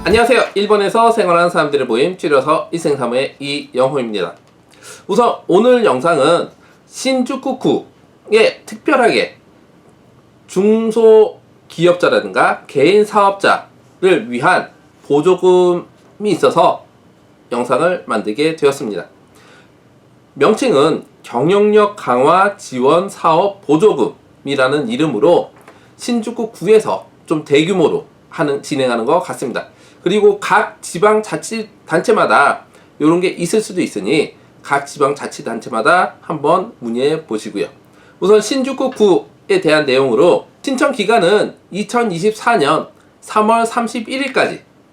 안녕하세요. 일본에서 생활하는 사람들의 모임 줄여서 이생사무의 이영호입니다. 우선 오늘 영상은 신주쿠쿠에 특별하게 중소기업자라든가 개인 사업자를 위한 보조금이 있어서 영상을 만들게 되었습니다. 명칭은 경영력 강화 지원 사업 보조금이라는 이름으로 신주쿠구에서 좀 대규모로 진행하는 것 같습니다. 그리고 각 지방자치단체마다 이런 게 있을 수도 있으니 각 지방자치단체마다 한번 문의해 보시고요. 우선 신주쿠구에 대한 내용으로 신청 기간은 2024년 3월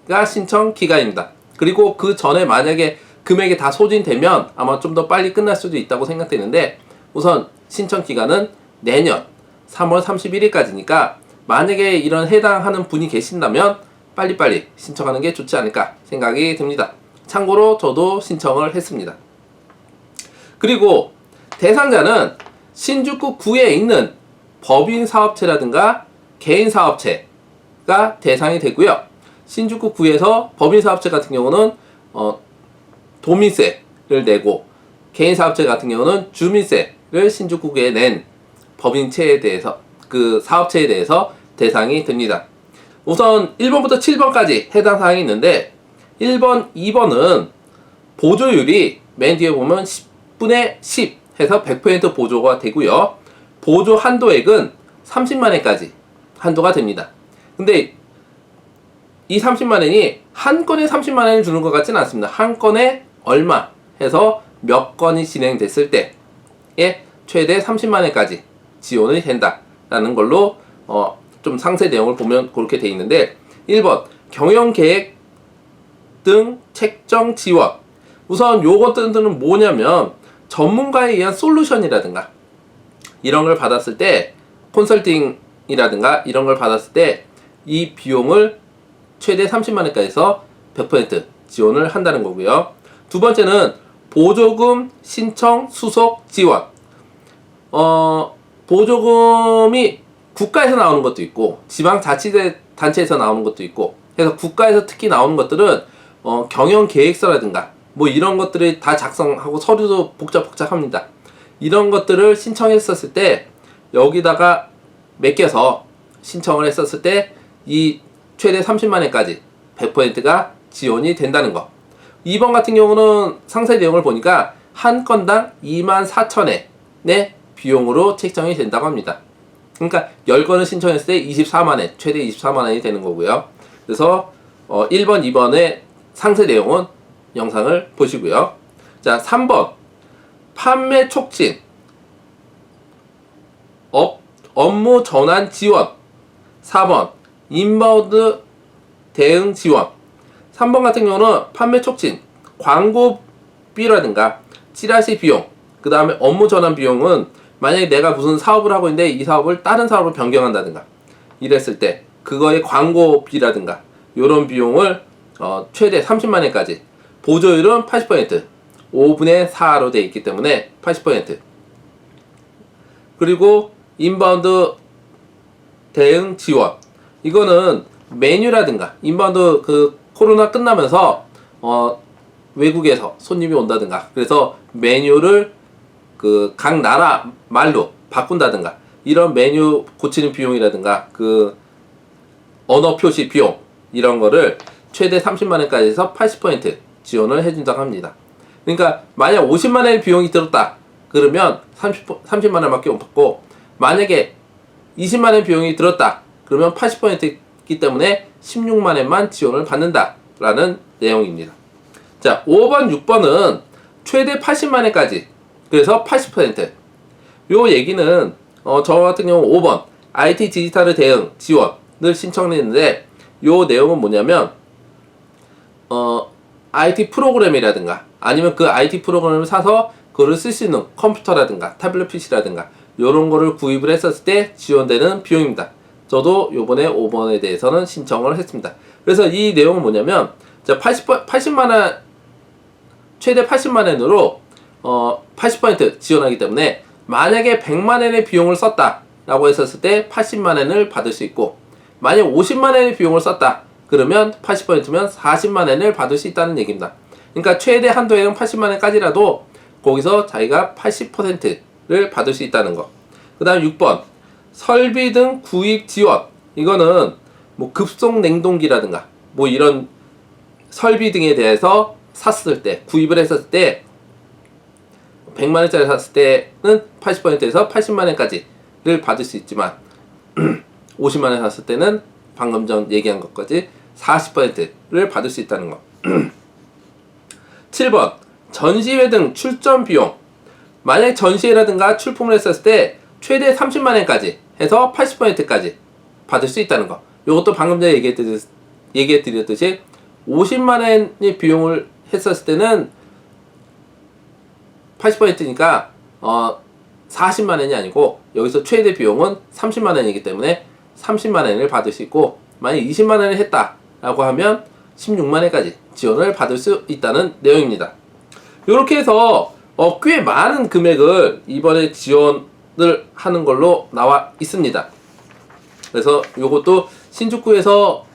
31일까지가 신청 기간입니다. 그리고 그 전에 만약에 금액이 다 소진되면 아마 좀 더 빨리 끝날 수도 있다고 생각되는데, 우선 신청 기간은 내년 3월 31일까지니까 만약에 이런 해당하는 분이 계신다면 빨리빨리 신청하는 게 좋지 않을까 생각이 듭니다. 참고로 저도 신청을 했습니다. 그리고 대상자는 신주쿠구에 있는 법인 사업체라든가 개인 사업체가 대상이 되고요. 신주쿠구에서 법인 사업체 같은 경우는 도민세를 내고, 개인 사업체 같은 경우는 주민세를 신주쿠구에 낸 법인체에 대해서, 그 사업체에 대해서 대상이 됩니다. 우선 1번부터 7번까지 해당 사항이 있는데, 1번, 2번은 보조율이 맨 뒤에 보면 10분의 10 해서 100% 보조가 되고요. 보조 한도액은 30만원까지 한도가 됩니다. 근데 이 30만원이 한 건에 30만원을 주는 것 같지는 않습니다. 한 건에 얼마 해서 몇 건이 진행됐을 때에 최대 30만원까지 지원이 된다라는 걸로 좀 상세 내용을 보면 그렇게 돼 있는데, 1번 경영계획 등 책정 지원. 우선 요것들은 뭐냐면 전문가에 의한 솔루션이라든가 이런 걸 받았을 때, 컨설팅이라든가 이런 걸 받았을 때 이 비용을 최대 30만원까지 해서 100% 지원을 한다는 거고요. 두 번째는 보조금 신청 수속 지원. 보조금이 국가에서 나오는 것도 있고 지방자치단체에서 나오는 것도 있고 해서, 국가에서 특히 나오는 것들은 경영계획서라든가 뭐 이런 것들을 다 작성하고 서류도 복잡합니다. 이런 것들을 신청했었을 때 여기다가 맡겨서 신청을 했었을 때 이 최대 30만원까지 100%가 지원이 된다는 거. 2번 같은 경우는 상세 내용을 보니까 한 건당 24,000원의 비용으로 책정이 된다고 합니다. 그러니까 10건을 신청했을 때 24만원, 최대 24만원이 되는 거고요. 그래서 1번, 2번의 상세 내용은 영상을 보시고요. 자, 3번 판매 촉진, 업무 전환 지원. 4번 인바운드 대응 지원. 3번 같은 경우는 판매 촉진, 광고비라든가 찌라시 비용, 그 다음에 업무 전환 비용은 만약에 내가 무슨 사업을 하고 있는데 이 사업을 다른 사업으로 변경한다든가 이랬을 때 그거의 광고비라든가 요런 비용을 최대 30만원까지, 보조율은 80%, 5분의 4로 되어 있기 때문에 80%. 그리고 인바운드 대응 지원. 이거는 메뉴라든가 인바운드 그 코로나 끝나면서 외국에서 손님이 온다든가 그래서 메뉴를 그 각 나라 말로 바꾼다든가 이런 메뉴 고치는 비용이라든가 그 언어 표시 비용 이런 거를 최대 30만원까지 해서 80% 지원을 해준다고 합니다. 그러니까 만약 50만원의 비용이 들었다 그러면 30만원밖에 못 받고, 만약에 20만원 비용이 들었다 그러면 80%이기 때문에 16만원만 지원을 받는다라는 내용입니다. 자, 5번, 6번은 최대 80만원까지, 그래서 80%. 요 얘기는 저 같은 경우 5번 IT 디지털 대응 지원을 신청했는데, 요 내용은 뭐냐면 IT 프로그램이라든가 아니면 그 IT 프로그램을 사서 그거를 쓸 수 있는 컴퓨터라든가 태블릿 PC라든가 요런 거를 구입을 했었을 때 지원되는 비용입니다. 저도 요번에 5번에 대해서는 신청을 했습니다. 그래서 이 내용은 뭐냐면, 자, 80만원, 최대 80만원으로 80% 지원하기 때문에 만약에 100만원의 비용을 썼다 라고 했었을 때 80만원을 받을 수 있고, 만약 50만원의 비용을 썼다 그러면 80%면 40만 원을 받을 수 있다는 얘기입니다. 그러니까 최대 한도액은 80만 원까지라도 거기서 자기가 80%를 받을 수 있다는 거. 그 다음 6번 설비 등 구입 지원. 이거는 뭐 급속 냉동기라든가 뭐 이런 설비 등에 대해서 샀을 때, 구입을 했었을 때 100만 원짜리 샀을 때는 80%에서 80만 원까지를 받을 수 있지만 50만 원 샀을 때는 방금 전 얘기한 것까지 40%를 받을 수 있다는 거. 7번 전시회 등 출전 비용. 만약 전시회라든가 출품을 했었을 때 최대 30만 원까지 해서 80%까지 받을 수 있다는 거. 이것도 방금 전에 얘기해드렸듯이 50만 원의 비용을 했었을 때는 80%니까 40만 원이 아니고 여기서 최대 비용은 30만 원이기 때문에 30만 원을 받을 수 있고, 만약 20만 원을 했다라고 하면 16만 원까지 지원을 받을 수 있다는 내용입니다. 이렇게 해서 꽤 많은 금액을 이번에 지원을 하는 걸로 나와 있습니다. 그래서 이것도 신축구에서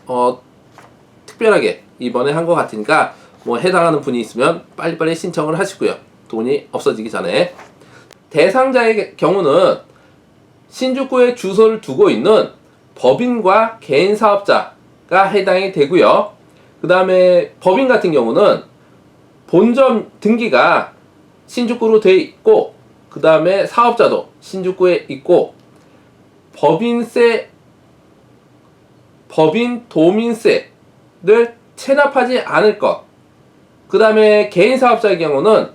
특별하게 이번에 한 것 같으니까 뭐 해당하는 분이 있으면 빨리빨리 신청을 하시고요. 돈이 없어지기 전에. 대상자의 경우는 신축구에 주소를 두고 있는 법인과 개인 사업자가 해당이 되고요. 그 다음에 법인 같은 경우는 본점 등기가 신축구로 되어 있고, 그 다음에 사업자도 신축구에 있고, 법인 도민세를 체납하지 않을 것. 그 다음에 개인 사업자의 경우는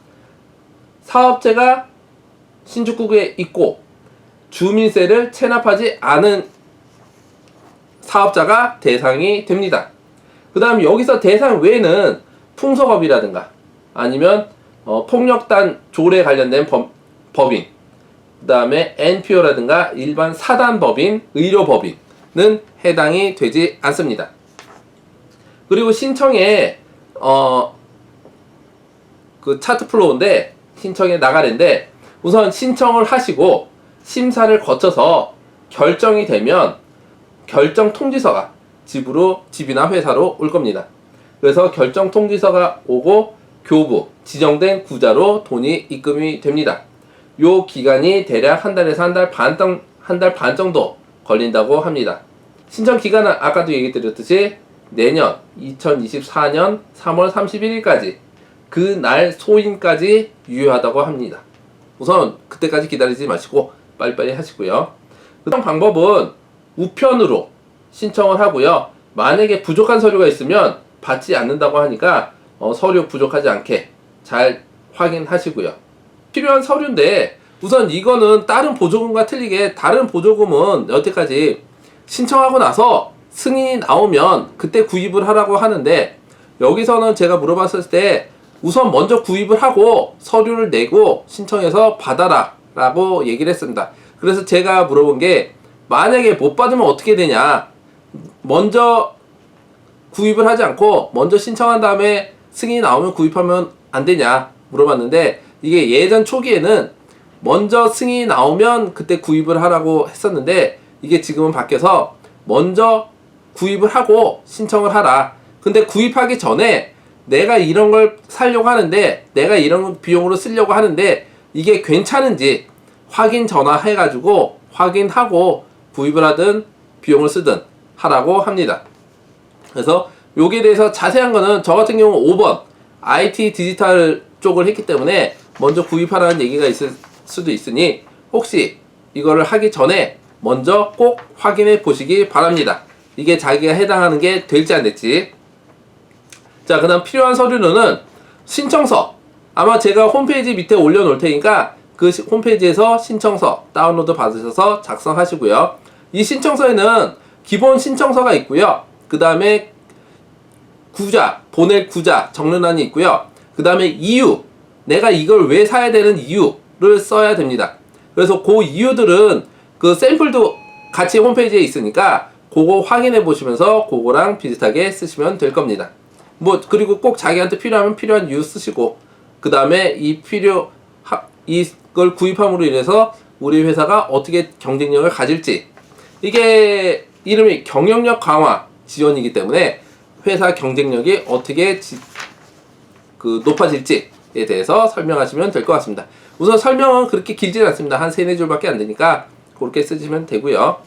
사업체가 신축구에 있고 주민세를 체납하지 않은 사업자가 대상이 됩니다. 그 다음 여기서 대상 외에는 풍속업이라든가 아니면 폭력단 조례 관련된 법인, 그 다음에 NPO라든가 일반 사단법인, 의료법인은 해당이 되지 않습니다. 그리고 신청에 그 차트 플로우인데, 신청에 나가는데 우선 신청을 하시고 심사를 거쳐서 결정이 되면 결정 통지서가 집이나 회사로 올 겁니다. 그래서 결정 통지서가 오고 교부, 지정된 구자로 돈이 입금이 됩니다. 요 기간이 대략 한 달에서 한 달 반 정도 걸린다고 합니다. 신청 기간은 아까도 얘기 드렸듯이 내년 2024년 3월 31일까지 그 날 소인까지 유효하다고 합니다. 우선 그때까지 기다리지 마시고 빨리빨리 하시고요. 그 다음 방법은 우편으로 신청을 하고요. 만약에 부족한 서류가 있으면 받지 않는다고 하니까 서류 부족하지 않게 잘 확인하시고요. 필요한 서류인데 우선 이거는 다른 보조금과 틀리게 다른 보조금은 여태까지 신청하고 나서 승인이 나오면 그때 구입을 하라고 하는데, 여기서는 제가 물어봤을 때 우선 먼저 구입을 하고 서류를 내고 신청해서 받아라 라고 얘기를 했습니다. 그래서 제가 물어본 게, 만약에 못 받으면 어떻게 되냐, 먼저 구입을 하지 않고 먼저 신청한 다음에 승인이 나오면 구입하면 안 되냐 물어봤는데, 이게 예전 초기에는 먼저 승인이 나오면 그때 구입을 하라고 했었는데 이게 지금은 바뀌어서 먼저 구입을 하고 신청을 하라. 근데 구입하기 전에 내가 이런 걸 사려고 하는데, 내가 이런 비용으로 쓰려고 하는데 이게 괜찮은지 확인 전화해가지고 확인하고 구입을 하든 비용을 쓰든 하라고 합니다. 그래서 여기에 대해서 자세한 거는 저 같은 경우 5번 IT 디지털 쪽을 했기 때문에 먼저 구입하라는 얘기가 있을 수도 있으니 혹시 이거를 하기 전에 먼저 꼭 확인해 보시기 바랍니다. 이게 자기가 해당하는 게 될지 안 될지. 자, 그 다음 필요한 서류는 신청서, 아마 제가 홈페이지 밑에 올려놓을 테니까 그 홈페이지에서 신청서 다운로드 받으셔서 작성하시고요. 이 신청서에는 기본 신청서가 있고요. 그 다음에 구자, 보낼 구자 정리란이 있고요. 그 다음에 이유, 내가 이걸 왜 사야 되는 이유를 써야 됩니다. 그래서 그 이유들은 그 샘플도 같이 홈페이지에 있으니까 그거 확인해 보시면서 그거랑 비슷하게 쓰시면 될 겁니다. 뭐 그리고 꼭 자기한테 필요하면 필요한 이유 쓰시고, 그 다음에 이걸 구입함으로 인해서 우리 회사가 어떻게 경쟁력을 가질지, 이게 이름이 경영력 강화 지원이기 때문에 회사 경쟁력이 어떻게 높아질지에 대해서 설명하시면 될 것 같습니다. 우선 설명은 그렇게 길진 않습니다. 한 3-4줄밖에 안 되니까 그렇게 쓰시면 되고요.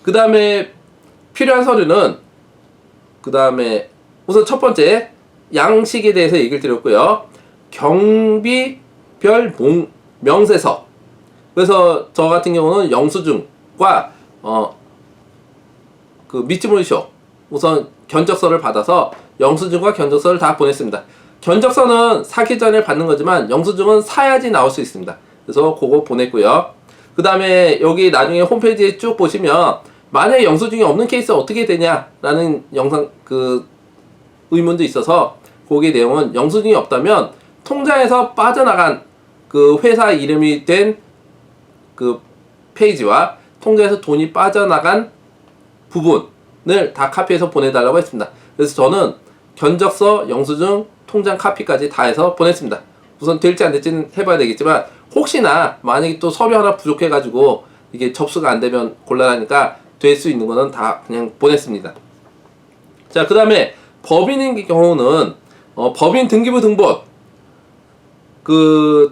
그 다음에 필요한 서류는 우선 첫 번째 양식에 대해서 얘기를 드렸고요. 경비별 명세서. 그래서 저 같은 경우는 영수증과 믿지 모르쇼 우선 견적서를 받아서 영수증과 견적서를 다 보냈습니다. 견적서는 사기 전에 받는 거지만 영수증은 사야지 나올 수 있습니다. 그래서 그거 보냈고요. 그 다음에 여기 나중에 홈페이지에 쭉 보시면 만약에 영수증이 없는 케이스 어떻게 되냐라는 의문도 있어서 거기 내용은 영수증이 없다면 통장에서 빠져나간 회사 이름이 된 페이지와 통장에서 돈이 빠져나간 부분을 다 카피해서 보내달라고 했습니다. 그래서 저는 견적서, 영수증, 통장 카피까지 다 해서 보냈습니다. 우선 될지 안 될지는 해봐야 되겠지만 혹시나 만약에 또 서류 하나 부족해가지고 이게 접수가 안 되면 곤란하니까 될 수 있는 거는 다 그냥 보냈습니다. 자, 그 다음에 법인인 경우는 법인 등기부 등본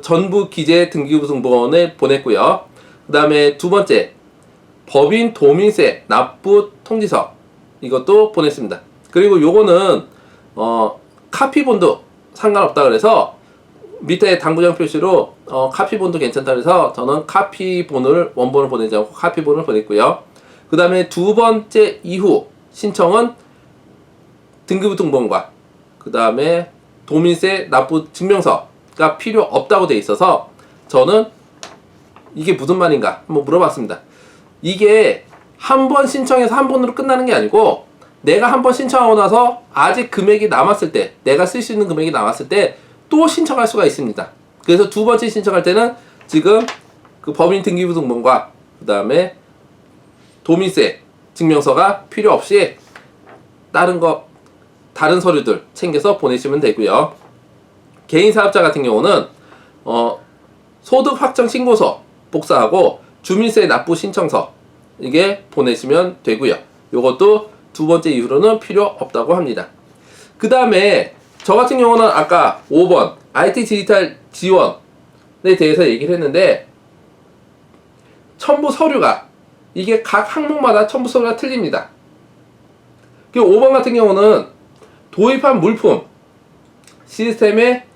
전부 기재 등기부 등본을 보냈고요. 그 다음에 두 번째 법인 도민세 납부 통지서 이것도 보냈습니다. 그리고 요거는 카피본도 상관없다 그래서 밑에 당구장 표시로 카피본도 괜찮다 그래서 저는 카피본을 원본을 보내지 않고 카피본을 보냈고요. 그 다음에 두 번째 이후 신청은 등기부 등본과 그 다음에 도민세 납부 증명서가 필요 없다고 돼 있어서 저는 이게 무슨 말인가 한번 물어봤습니다. 이게 한 번 신청해서 한 번으로 끝나는 게 아니고 내가 한 번 신청하고 나서 아직 금액이 남았을 때 내가 쓸 수 있는 금액이 남았을 때 또 신청할 수가 있습니다. 그래서 두 번째 신청할 때는 지금 법인 등기부 등본과 그 다음에 도민세 증명서가 필요 없이 다른 서류들 챙겨서 보내시면 되고요. 개인 사업자 같은 경우는 소득 확정 신고서 복사하고 주민세 납부 신청서 이게 보내시면 되고요. 요것도 두 번째 이후로는 필요 없다고 합니다. 그 다음에 저 같은 경우는 아까 5번 IT 디지털 지원에 대해서 얘기를 했는데 첨부 서류가 이게 각 항목마다 첨부 서류가 틀립니다. 5번 같은 경우는 도입한 물품 시스템에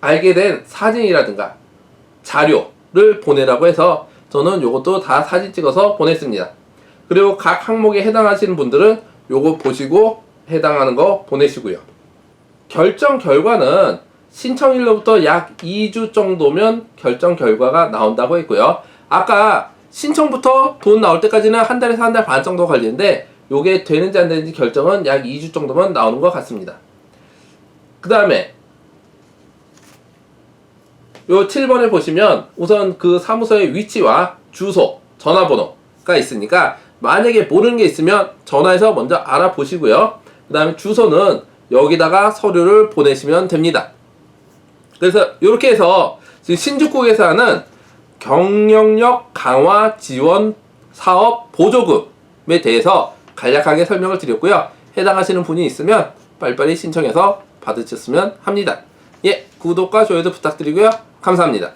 알게 된 사진이라든가 자료를 보내라고 해서 저는 요것도 다 사진 찍어서 보냈습니다. 그리고 각 항목에 해당하시는 분들은 요거 보시고 해당하는 거 보내시고요. 결정 결과는 신청일로부터 약 2주 정도면 결정 결과가 나온다고 했고요. 아까 신청부터 돈 나올 때까지는 한 달에서 한 달 반 정도 걸리는데 요게 되는지 안 되는지 결정은 약 2주 정도면 나오는 것 같습니다. 그 다음에 요 7번을 보시면 우선 그 사무소의 위치와 주소, 전화번호가 있으니까 만약에 모르는 게 있으면 전화해서 먼저 알아보시고요. 그 다음에 주소는 여기다가 서류를 보내시면 됩니다. 그래서 이렇게 해서 지금 신주국에서 하는 경영력 강화 지원 사업 보조금에 대해서 간략하게 설명을 드렸고요. 해당하시는 분이 있으면 빨리빨리 신청해서 받으셨으면 합니다. 예, 구독과 좋아요도 부탁드리고요. 감사합니다.